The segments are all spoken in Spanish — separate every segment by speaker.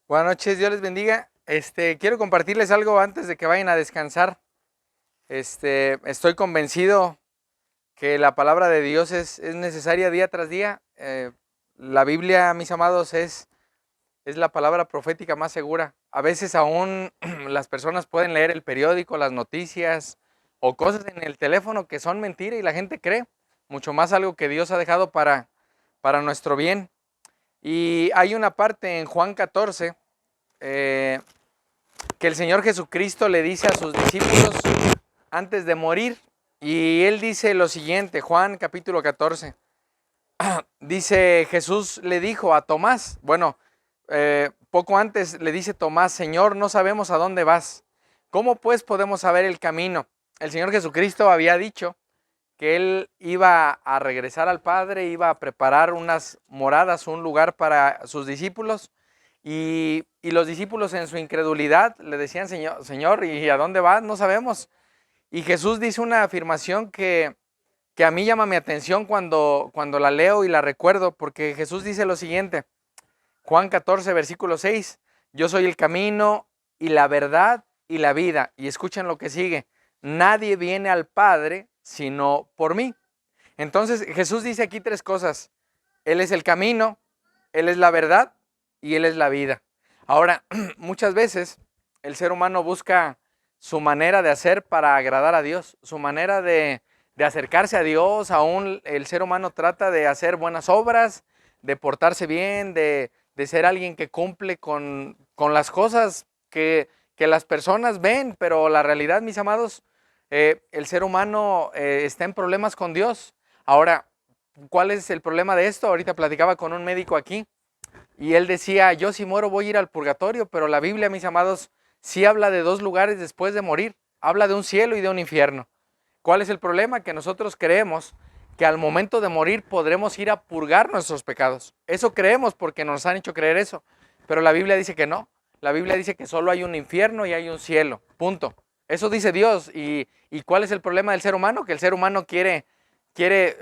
Speaker 1: Buenas noches, Dios les bendiga. Quiero compartirles algo antes de que vayan a descansar. Estoy convencido que la palabra de Dios es necesaria día tras día. La Biblia, mis amados, es la palabra profética más segura. A veces aún las personas pueden leer el periódico, las noticias o cosas en el teléfono que son mentira y la gente cree. Mucho más algo que Dios ha dejado para nuestro bien. Y hay una parte en Juan 14 que el Señor Jesucristo le dice a sus discípulos antes de morir, y Él dice lo siguiente, Juan capítulo 14, dice: Jesús le dijo a Tomás, poco antes le dice Tomás: Señor, no sabemos a dónde vas, ¿cómo pues podemos saber el camino? El Señor Jesucristo había dicho que Él iba a regresar al Padre, iba a preparar unas moradas, un lugar para sus discípulos, y los discípulos en su incredulidad le decían: Señor, ¿y a dónde vas? No sabemos. Y Jesús dice una afirmación que a mí llama mi atención cuando la leo y la recuerdo, porque Jesús dice lo siguiente, Juan 14, versículo 6, yo soy el camino y la verdad y la vida. Y escuchen lo que sigue, nadie viene al Padre sino por mí. Entonces Jesús dice aquí tres cosas: Él es el camino, Él es la verdad y Él es la vida. Ahora, muchas veces el ser humano busca su manera de hacer para agradar a Dios, su manera de acercarse a Dios. Aún el ser humano trata de hacer buenas obras, de portarse bien, de ser alguien que cumple con las cosas que las personas ven, pero la realidad, mis amados, el ser humano está en problemas con Dios. Ahora, ¿cuál es el problema de esto? Ahorita platicaba con un médico aquí y él decía: yo si muero voy a ir al purgatorio, pero la Biblia, mis amados, sí habla de dos lugares después de morir. Habla de un cielo y de un infierno. ¿Cuál es el problema? Que nosotros creemos que al momento de morir podremos ir a purgar nuestros pecados. Eso creemos porque nos han hecho creer eso. Pero la Biblia dice que no. La Biblia dice que solo hay un infierno y hay un cielo. Punto. Eso dice Dios. ¿Y cuál es el problema del ser humano? Que el ser humano quiere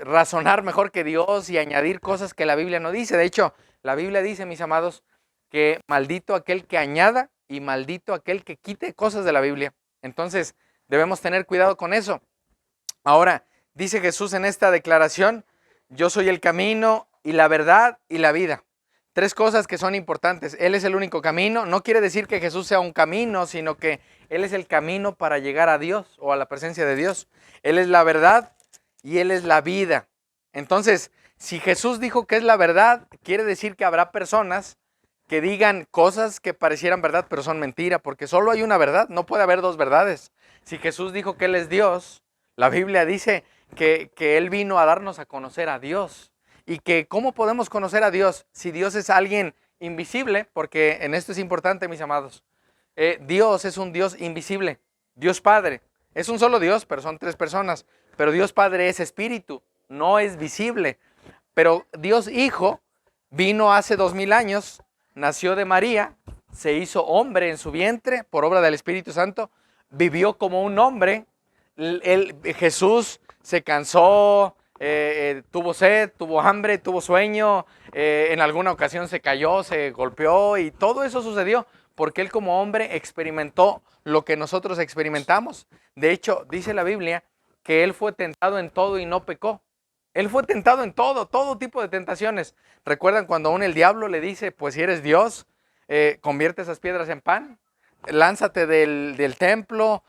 Speaker 1: razonar mejor que Dios y añadir cosas que la Biblia no dice. De hecho, la Biblia dice, mis amados, que maldito aquel que añada y maldito aquel que quite cosas de la Biblia. Entonces, debemos tener cuidado con eso. Ahora, dice Jesús en esta declaración: yo soy el camino y la verdad y la vida. Tres cosas que son importantes. Él es el único camino. No quiere decir que Jesús sea un camino, sino que Él es el camino para llegar a Dios o a la presencia de Dios. Él es la verdad y Él es la vida. Entonces, si Jesús dijo que es la verdad, quiere decir que habrá personas que digan cosas que parecieran verdad, pero son mentira, porque solo hay una verdad, no puede haber dos verdades. Si Jesús dijo que Él es Dios, la Biblia dice que Él vino a darnos a conocer a Dios. Y que ¿cómo podemos conocer a Dios? Si Dios es alguien invisible, porque en esto es importante, mis amados. Dios es un Dios invisible. Dios Padre es un solo Dios, pero son tres personas. Pero Dios Padre es espíritu, no es visible. Pero Dios Hijo vino hace 2000 años, nació de María, se hizo hombre en su vientre por obra del Espíritu Santo, vivió como un hombre. Jesús se cansó, tuvo sed, tuvo hambre, tuvo sueño, en alguna ocasión se cayó, se golpeó, y todo eso sucedió porque Él como hombre experimentó lo que nosotros experimentamos. De hecho, dice la Biblia que Él fue tentado en todo y no pecó. Él fue tentado en todo tipo de tentaciones. ¿Recuerdan cuando aún el diablo le dice: pues si eres Dios, convierte esas piedras en pan, lánzate del templo,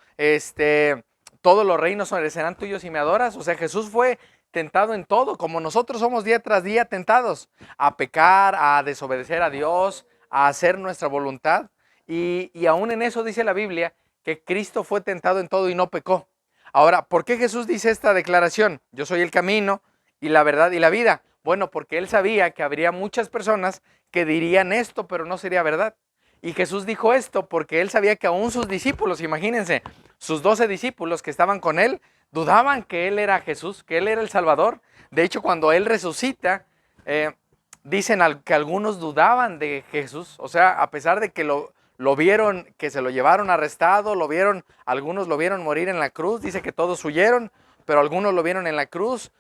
Speaker 1: todos los reinos serán tuyos si me adoras? O sea, Jesús fue tentado en todo, como nosotros somos día tras día tentados a pecar, a desobedecer a Dios, a hacer nuestra voluntad. Y aún en eso dice la Biblia que Cristo fue tentado en todo y no pecó. Ahora, ¿por qué Jesús dice esta declaración? Yo soy el camino y la verdad y la vida. Bueno, porque Él sabía que habría muchas personas que dirían esto, pero no sería verdad. Y Jesús dijo esto porque Él sabía que aún sus discípulos, imagínense, sus 12 discípulos que estaban con Él, dudaban que Él era Jesús, que Él era el Salvador. De hecho, cuando Él resucita, dicen que algunos dudaban de Jesús. O sea, a pesar de que lo vieron, que se lo llevaron arrestado, algunos lo vieron morir en la cruz, dice que todos huyeron, pero algunos lo vieron en la cruz,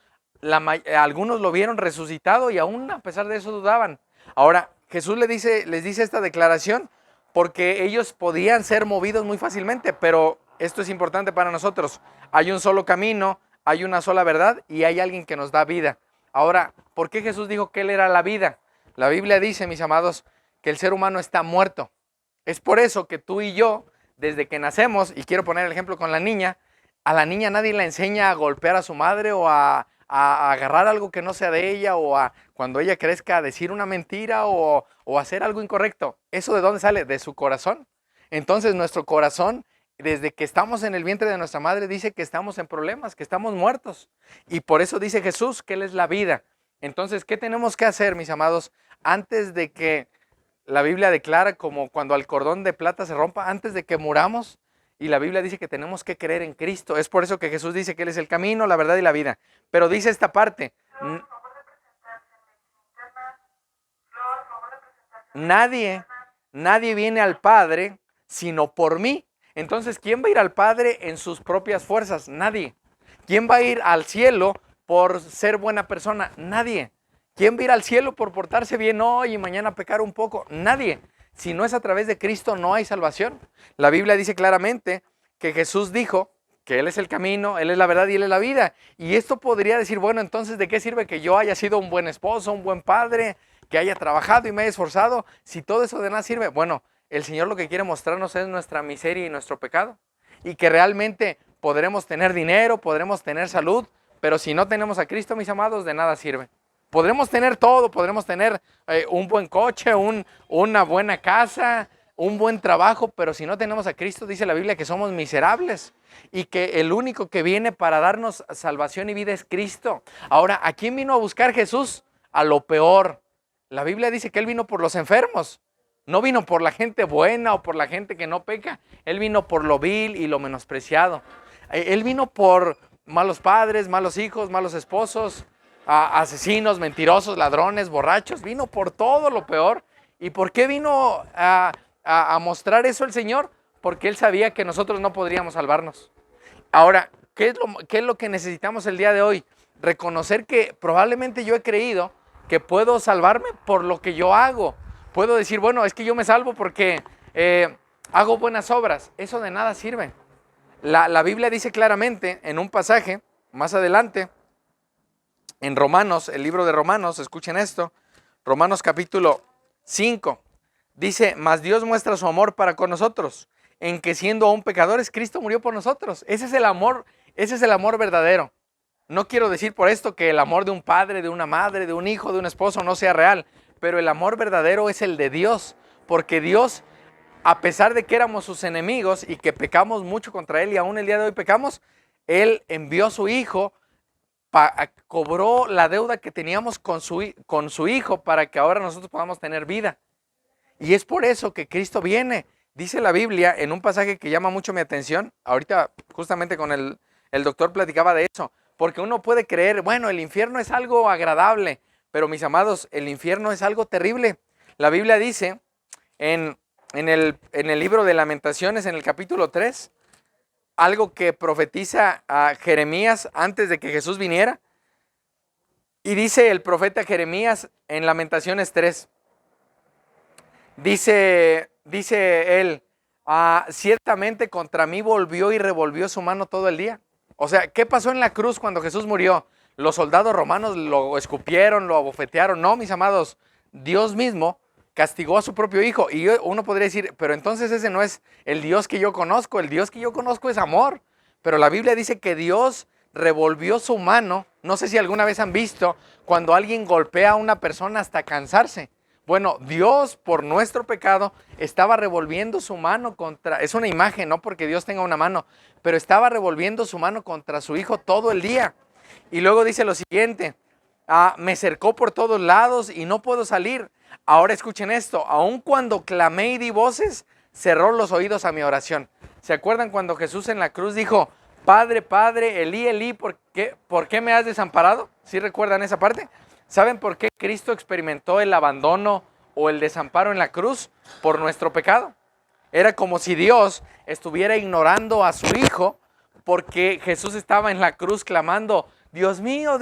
Speaker 1: algunos lo vieron resucitado y aún a pesar de eso dudaban. Ahora, Jesús les dice esta declaración porque ellos podían ser movidos muy fácilmente, pero esto es importante para nosotros. Hay un solo camino, hay una sola verdad y hay alguien que nos da vida. Ahora, ¿por qué Jesús dijo que Él era la vida? La Biblia dice, mis amados, que el ser humano está muerto. Es por eso que tú y yo, desde que nacemos, y quiero poner el ejemplo con la niña, a la niña nadie le enseña a golpear a su madre o a agarrar algo que no sea de ella o a cuando ella crezca a decir una mentira o hacer algo incorrecto. ¿Eso de dónde sale? De su corazón. Entonces nuestro corazón, desde que estamos en el vientre de nuestra madre, dice que estamos en problemas, que estamos muertos. Y por eso dice Jesús que Él es la vida. Entonces, ¿qué tenemos que hacer, mis amados? Antes de que la Biblia declara como cuando el cordón de plata se rompa, antes de que muramos, y la Biblia dice que tenemos que creer en Cristo. Es por eso que Jesús dice que Él es el camino, la verdad y la vida. Pero dice esta parte, nadie viene al Padre sino por mí. Entonces, ¿quién va a ir al Padre en sus propias fuerzas? Nadie. ¿Quién va a ir al cielo por ser buena persona? Nadie. ¿Quién va a ir al cielo por portarse bien hoy y mañana pecar un poco? Nadie. Si no es a través de Cristo, no hay salvación. La Biblia dice claramente que Jesús dijo que Él es el camino, Él es la verdad y Él es la vida. Y esto podría decir, bueno, entonces, ¿de qué sirve que yo haya sido un buen esposo, un buen padre, que haya trabajado y me haya esforzado? Si todo eso de nada sirve, bueno, el Señor lo que quiere mostrarnos es nuestra miseria y nuestro pecado. Y que realmente podremos tener dinero, podremos tener salud, pero si no tenemos a Cristo, mis amados, de nada sirve. Podremos tener todo, podremos tener un buen coche, una buena casa, un buen trabajo, pero si no tenemos a Cristo, dice la Biblia que somos miserables y que el único que viene para darnos salvación y vida es Cristo. Ahora, ¿a quién vino a buscar Jesús? A lo peor. La Biblia dice que Él vino por los enfermos. No vino por la gente buena o por la gente que no peca. Él vino por lo vil y lo menospreciado. Él vino por malos padres, malos hijos, malos esposos, asesinos, mentirosos, ladrones, borrachos. Vino por todo lo peor. ¿Y por qué vino a mostrar eso el Señor? Porque Él sabía que nosotros no podríamos salvarnos. Ahora, ¿qué es lo que necesitamos el día de hoy? Reconocer que probablemente yo he creído que puedo salvarme por lo que yo hago. Puedo decir, bueno, es que yo me salvo porque hago buenas obras. Eso de nada sirve. La Biblia dice claramente en un pasaje más adelante, en Romanos, el libro de Romanos, escuchen esto, Romanos capítulo 5, dice, mas Dios muestra su amor para con nosotros, en que siendo aún pecadores, Cristo murió por nosotros. Ese es el amor verdadero. No quiero decir por esto que el amor de un padre, de una madre, de un hijo, de un esposo no sea real, pero el amor verdadero es el de Dios, porque Dios, a pesar de que éramos sus enemigos y que pecamos mucho contra Él y aún el día de hoy pecamos, Él envió a su Hijo, cobró la deuda que teníamos con su Hijo para que ahora nosotros podamos tener vida. Y es por eso que Cristo viene. Dice la Biblia en un pasaje que llama mucho mi atención, ahorita justamente con el doctor platicaba de eso, porque uno puede creer, bueno, el infierno es algo agradable, pero mis amados, el infierno es algo terrible. La Biblia dice en el libro de Lamentaciones, en el capítulo 3, algo que profetiza a Jeremías antes de que Jesús viniera. Y dice el profeta Jeremías en Lamentaciones 3, dice él, ciertamente contra mí volvió y revolvió su mano todo el día. O sea, ¿qué pasó en la cruz cuando Jesús murió? Los soldados romanos lo escupieron, lo abofetearon. No, mis amados, Dios mismo castigó a su propio Hijo. Y uno podría decir, pero entonces ese no es el Dios que yo conozco. El Dios que yo conozco es amor. Pero la Biblia dice que Dios revolvió su mano. No sé si alguna vez han visto cuando alguien golpea a una persona hasta cansarse. Bueno, Dios por nuestro pecado estaba revolviendo su mano contra, es una imagen, no porque Dios tenga una mano, pero estaba revolviendo su mano contra su Hijo todo el día. Y luego dice lo siguiente, me cercó por todos lados y no puedo salir. Ahora escuchen esto, aun cuando clamé y di voces, cerró los oídos a mi oración. ¿Se acuerdan cuando Jesús en la cruz dijo, Padre, Padre, Elí, Elí, ¿por qué me has desamparado? ¿Sí recuerdan esa parte? ¿Saben por qué Cristo experimentó el abandono o el desamparo en la cruz? Por nuestro pecado. Era como si Dios estuviera ignorando a su Hijo porque Jesús estaba en la cruz clamando, Dios mío,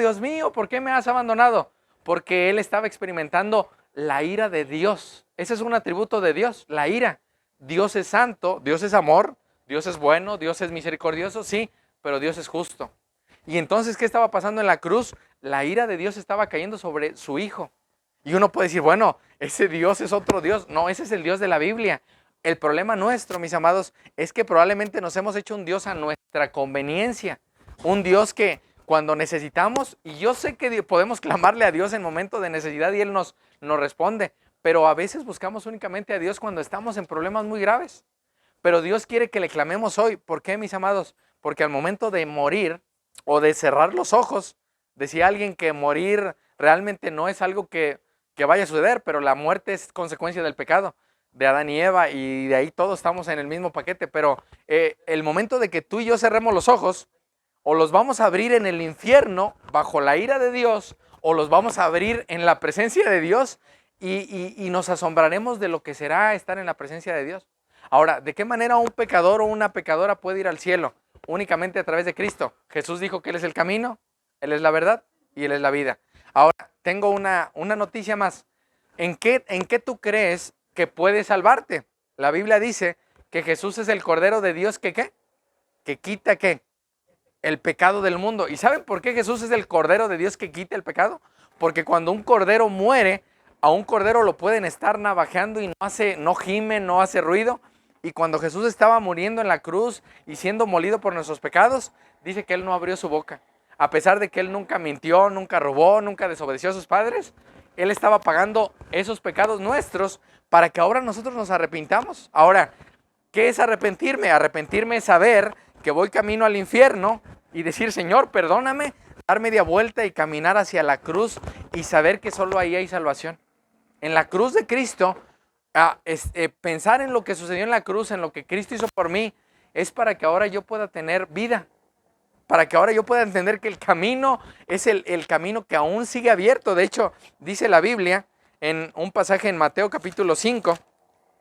Speaker 1: ¿por qué me has abandonado? Porque Él estaba experimentando la ira de Dios. Ese es un atributo de Dios, la ira. Dios es santo, Dios es amor, Dios es bueno, Dios es misericordioso, sí, pero Dios es justo. Y entonces, ¿qué estaba pasando en la cruz? La ira de Dios estaba cayendo sobre su Hijo. Y uno puede decir, bueno, ese Dios es otro Dios. No, ese es el Dios de la Biblia. El problema nuestro, mis amados, es que probablemente nos hemos hecho un Dios a nuestra conveniencia. Un Dios que cuando necesitamos, y yo sé que podemos clamarle a Dios en momento de necesidad y Él nos responde, pero a veces buscamos únicamente a Dios cuando estamos en problemas muy graves. Pero Dios quiere que le clamemos hoy. ¿Por qué, mis amados? Porque al momento de morir o de cerrar los ojos, decía alguien que morir realmente no es algo que vaya a suceder, pero la muerte es consecuencia del pecado de Adán y Eva, y de ahí todos estamos en el mismo paquete. Pero el momento de que tú y yo cerremos los ojos, o los vamos a abrir en el infierno bajo la ira de Dios, o los vamos a abrir en la presencia de Dios, y nos asombraremos de lo que será estar en la presencia de Dios. Ahora, ¿de qué manera un pecador o una pecadora puede ir al cielo? Únicamente a través de Cristo. Jesús dijo que Él es el camino, Él es la verdad y Él es la vida. Ahora, tengo una noticia más. ¿En qué tú crees que puede salvarte? La Biblia dice que Jesús es el Cordero de Dios que ¿qué? Que quita ¿qué? El pecado del mundo. ¿Y saben por qué Jesús es el Cordero de Dios que quita el pecado? Porque cuando un cordero muere, a un cordero lo pueden estar navajeando y no gime, no hace ruido. Y cuando Jesús estaba muriendo en la cruz y siendo molido por nuestros pecados, dice que Él no abrió su boca. A pesar de que Él nunca mintió, nunca robó, nunca desobedeció a sus padres, Él estaba pagando esos pecados nuestros para que ahora nosotros nos arrepintamos. Ahora, ¿qué es arrepentirme? Arrepentirme es saber que voy camino al infierno y decir, Señor, perdóname, dar media vuelta y caminar hacia la cruz y saber que solo ahí hay salvación. En la cruz de Cristo, pensar en lo que sucedió en la cruz, en lo que Cristo hizo por mí, es para que ahora yo pueda tener vida, para que ahora yo pueda entender que el camino es el camino que aún sigue abierto. De hecho, dice la Biblia, en un pasaje en Mateo capítulo 5,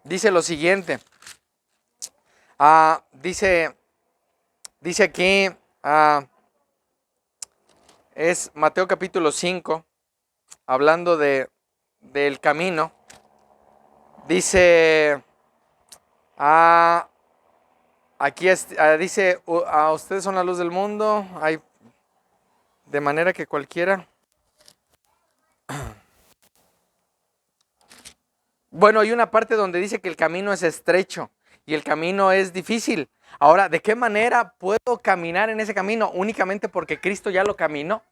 Speaker 1: dice lo siguiente. Dice aquí, es Mateo capítulo 5, hablando del camino. Dice, aquí dice, ustedes son la luz del mundo, de manera que cualquiera. Bueno, hay una parte donde dice que el camino es estrecho y el camino es difícil. Ahora, ¿de qué manera puedo caminar en ese camino? Únicamente porque Cristo ya lo caminó.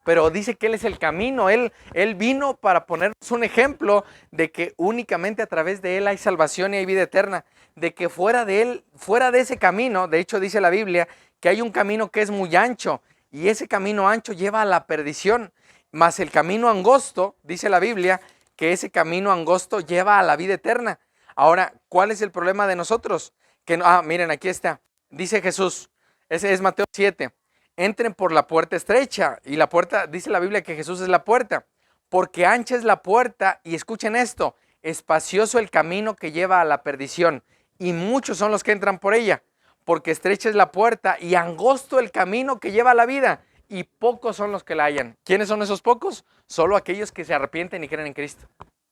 Speaker 1: Pero dice que Él es el camino. Él vino para ponernos un ejemplo de que únicamente a través de Él hay salvación y hay vida eterna. De que fuera de Él, fuera de ese camino, de hecho dice la Biblia que hay un camino que es muy ancho y ese camino ancho lleva a la perdición. Mas el camino angosto, dice la Biblia, que ese camino angosto lleva a la vida eterna. Ahora, ¿cuál es el problema de nosotros? Miren, aquí está. Dice Jesús, ese es Mateo 7. Entren por la puerta estrecha. Y la puerta, dice la Biblia que Jesús es la puerta. Porque ancha es la puerta, y escuchen esto, espacioso el camino que lleva a la perdición, y muchos son los que entran por ella. Porque estrecha es la puerta y angosto el camino que lleva a la vida, y pocos son los que la hallan. ¿Quiénes son esos pocos? Solo aquellos que se arrepienten y creen en Cristo.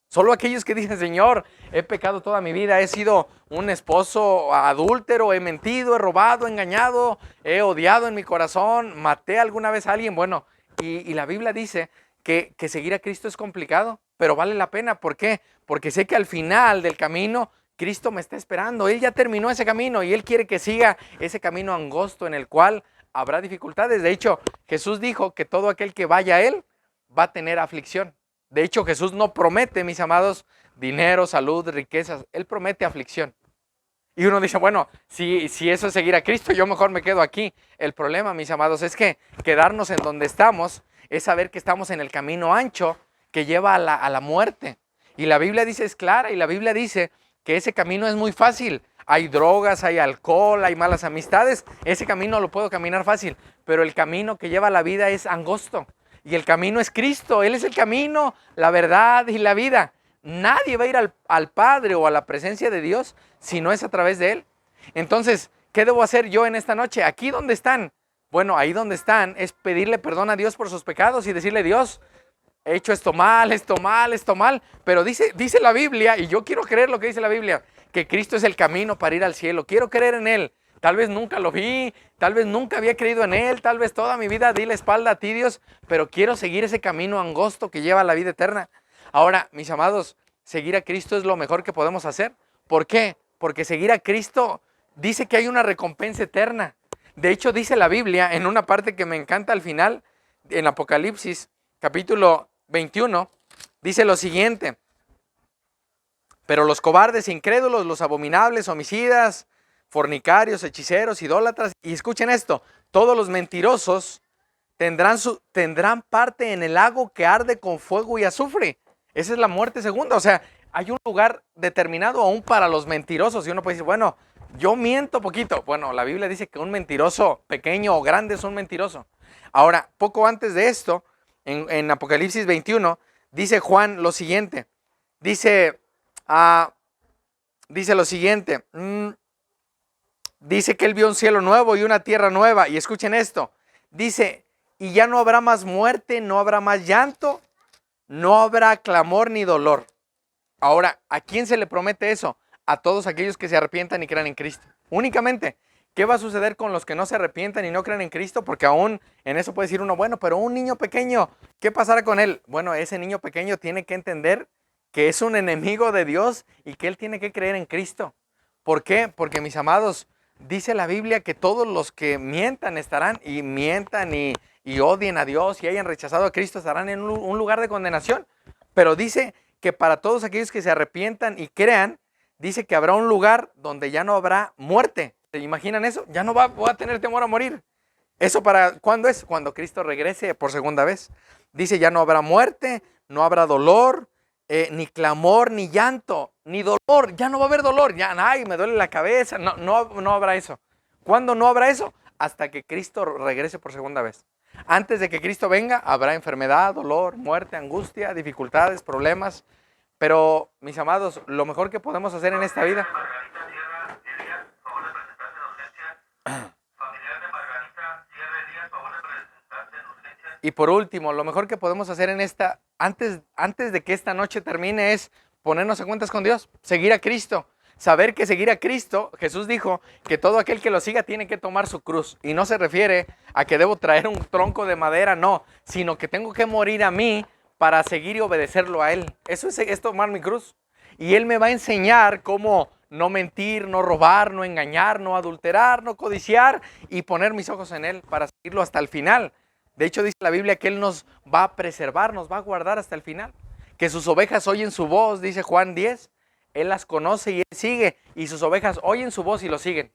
Speaker 1: Solo aquellos que dicen, Señor, he pecado toda mi vida, he sido un esposo adúltero, he mentido, he robado, he engañado, he odiado en mi corazón, maté alguna vez a alguien. Bueno, y la Biblia dice que seguir a Cristo es complicado, pero vale la pena. ¿Por qué? Porque sé que al final del camino Cristo me está esperando. Él ya terminó ese camino y Él quiere que siga ese camino angosto en el cual habrá dificultades. De hecho, Jesús dijo que todo aquel que vaya a Él va a tener aflicción. De hecho, Jesús no promete, mis amados, dinero, salud, riquezas. Él promete aflicción. Y uno dice, bueno, si eso es seguir a Cristo, yo mejor me quedo aquí. El problema, mis amados, es que quedarnos en donde estamos es saber que estamos en el camino ancho que lleva a la muerte. Y la Biblia dice, es clara, y la Biblia dice que ese camino es muy fácil. Hay drogas, hay alcohol, hay malas amistades. Ese camino lo puedo caminar fácil, pero el camino que lleva a la vida es angosto. Y el camino es Cristo. Él es el camino, la verdad y la vida. Nadie va a ir al Padre o a la presencia de Dios si no es a través de Él. Entonces, ¿qué debo hacer yo en esta noche? ¿Aquí donde están? Bueno, ahí donde están es pedirle perdón a Dios por sus pecados y decirle, Dios, he hecho esto mal, esto mal, esto mal, pero dice la Biblia, y yo quiero creer lo que dice la Biblia, que Cristo es el camino para ir al cielo. Quiero creer en Él. Tal vez nunca lo vi, tal vez nunca había creído en Él, tal vez toda mi vida di la espalda a ti, Dios, pero quiero seguir ese camino angosto que lleva a la vida eterna. Ahora, mis amados, seguir a Cristo es lo mejor que podemos hacer. ¿Por qué? Porque seguir a Cristo dice que hay una recompensa eterna. De hecho, dice la Biblia en una parte que me encanta al final, en Apocalipsis, capítulo 21, dice lo siguiente: pero los cobardes, incrédulos, los abominables, homicidas, fornicarios, hechiceros, idólatras, y escuchen esto, todos los mentirosos tendrán parte en el lago que arde con fuego y azufre. Esa es la muerte segunda. O sea, hay un lugar determinado aún para los mentirosos. Y uno puede decir, bueno, yo miento poquito. Bueno, la Biblia dice que un mentiroso, pequeño o grande, es un mentiroso. Ahora, poco antes de esto, en Apocalipsis 21, dice Juan lo siguiente. Dice lo siguiente. Dice que él vio un cielo nuevo y una tierra nueva. Y escuchen esto. Dice, y ya no habrá más muerte, no habrá más llanto, no habrá clamor ni dolor. Ahora, ¿a quién se le promete eso? A todos aquellos que se arrepientan y crean en Cristo. Únicamente. ¿Qué va a suceder con los que no se arrepientan y no crean en Cristo? Porque aún en eso puede decir uno, bueno, pero un niño pequeño, ¿qué pasará con él? Bueno, ese niño pequeño tiene que entender que es un enemigo de Dios y que él tiene que creer en Cristo. ¿Por qué? Porque, mis amados, dice la Biblia que todos los que mientan y odien a Dios y hayan rechazado a Cristo estarán en un lugar de condenación. Pero dice que para todos aquellos que se arrepientan y crean, dice que habrá un lugar donde ya no habrá muerte. ¿Se imaginan eso? Ya no voy a tener temor a morir. ¿Eso para cuándo es? Cuando Cristo regrese por segunda vez. Dice, ya no habrá muerte, no habrá dolor, ni clamor, ni llanto, ni dolor. Ya no va a haber dolor. Ya, ay, me duele la cabeza. No habrá eso. ¿Cuándo no habrá eso? Hasta que Cristo regrese por segunda vez. Antes de que Cristo venga, habrá enfermedad, dolor, muerte, angustia, dificultades, problemas. Pero, mis amados, lo mejor que podemos hacer en esta vida... Y por último, lo mejor que podemos hacer en antes de que esta noche termine, es ponernos a cuentas con Dios, seguir a Cristo. Saber que seguir a Cristo, Jesús dijo que todo aquel que lo siga tiene que tomar su cruz. Y no se refiere a que debo traer un tronco de madera, no, sino que tengo que morir a mí para seguir y obedecerlo a Él. Eso es tomar mi cruz. Y Él me va a enseñar cómo no mentir, no robar, no engañar, no adulterar, no codiciar, y poner mis ojos en Él para seguirlo hasta el final. De hecho, dice la Biblia que Él nos va a preservar, nos va a guardar hasta el final. Que sus ovejas oyen su voz, dice Juan 10. Él las conoce y Él sigue. Y sus ovejas oyen su voz y lo siguen.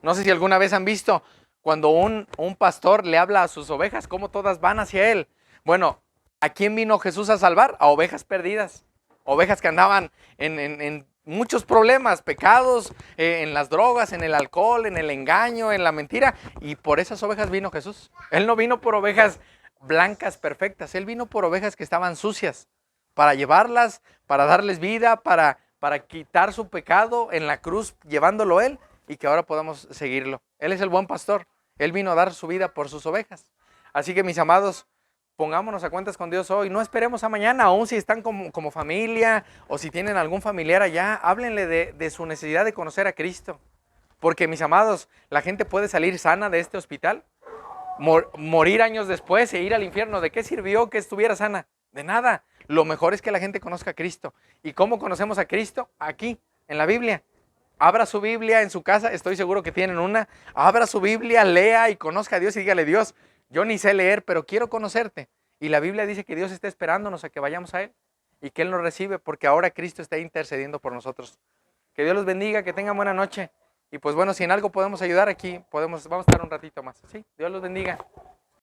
Speaker 1: No sé si alguna vez han visto cuando un pastor le habla a sus ovejas, cómo todas van hacia Él. Bueno, ¿a quién vino Jesús a salvar? A ovejas perdidas. Ovejas que andaban en muchos problemas, pecados, en las drogas, en el alcohol, en el engaño, en la mentira. Y por esas ovejas vino Jesús. Él no vino por ovejas blancas perfectas. Él vino por ovejas que estaban sucias, para llevarlas, para darles vida, para quitar su pecado en la cruz, llevándolo Él, y que ahora podamos seguirlo. Él es el buen pastor. Él vino a dar su vida por sus ovejas. Así que, mis amados, pongámonos a cuentas con Dios hoy. No esperemos a mañana, aún si están como familia o si tienen algún familiar allá, háblenle de su necesidad de conocer a Cristo. Porque, mis amados, la gente puede salir sana de este hospital, morir años después e ir al infierno. ¿De qué sirvió que estuviera sana? De nada. Lo mejor es que la gente conozca a Cristo. ¿Y cómo conocemos a Cristo? Aquí, en la Biblia. Abra su Biblia en su casa, estoy seguro que tienen una. Abra su Biblia, lea y conozca a Dios y dígale: Dios, yo ni sé leer, pero quiero conocerte. Y la Biblia dice que Dios está esperándonos a que vayamos a Él y que Él nos recibe, porque ahora Cristo está intercediendo por nosotros. Que Dios los bendiga, que tengan buena noche. Y pues bueno, si en algo podemos ayudar aquí, vamos a estar un ratito más. ¿Sí? Dios los bendiga.